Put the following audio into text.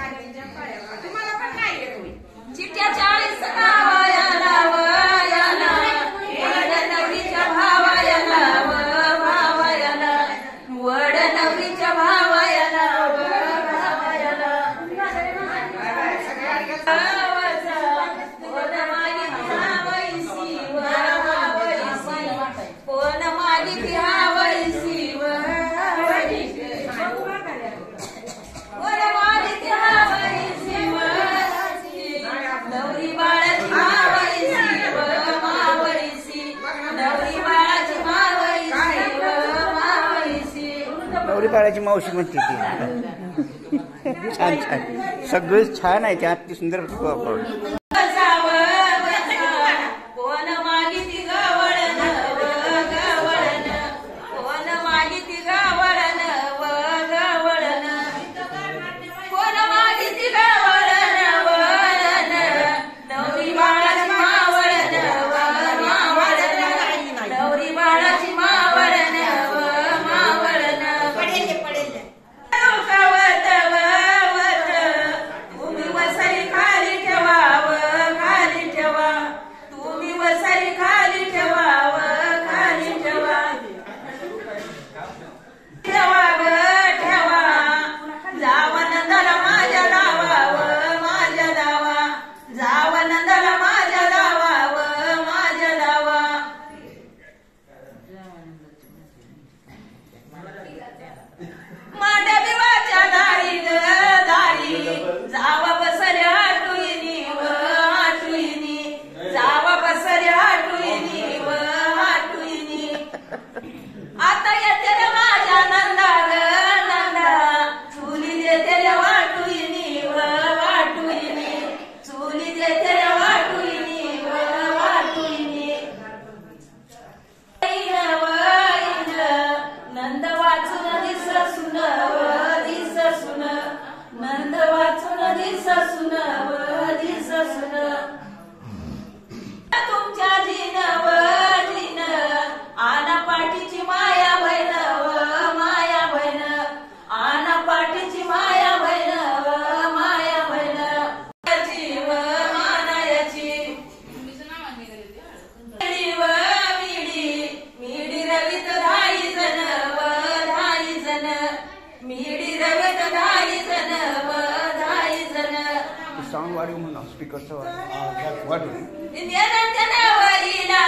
तुम्हाला पण नाही येत होय. चिठ्ठ्या 40 भावायाला वयाला वड नवरीच्या भावायाला भावायाला वड नवरीच्या भावायाला भावायाला कोण मागितली हावैसी नवरी बाळाची मावळीसी नवरी बाळाची मावळीसी नवरी बाळाची मावशी म्हणते ती. छान छान सगळं छान आहे ते अति सुंदर. कोण मागिती गवळण गवळण कोण मागिती गवळण गवळण कोण मागिती गवळण वळण नवरी बाळाची मावळण मावळण नवरी बाळाची मावळण मावळण पडेल पडेल कवत वत तुम्ही वसई खाली ठेवाव खाली ठेवा तुम्ही वसई खाली ठेवाव खाली ठेवा ठेवा ग ठेवा जावा नंदाला माझ्या दावाव माझ्या दावा जावा नंदाला माझ्या दावाव माझ्या दावा माझ्या देवाच्या दारी ग दारी जावा बसऱ्या हाटुईनी व हाटुईनी जावा बसऱ्या हाटुईनी व हाटुईनी आता येते रे माझ्या नंदा ग नंदा चुली देते रे वाटुईनी व वाटुईनी चुली देते रे वाटुईनी व वाटुईनी नंद वाचून दिस सुन दिस सुन नंद वाचून दिस सुन दिस सुन तुमच्या जीन व जीन आना पाठीची माया बहिण व माया बहिण आना पाठीची माया बहिण व माया बहिण व मानायाची मिडी व मिडी मिडी रवित 10 जण व 10 जण मिडी रवित 10 जण व 10 जण सॉन्ग वाढव म्हणा स्पीकरचं वाढव. जनावरीला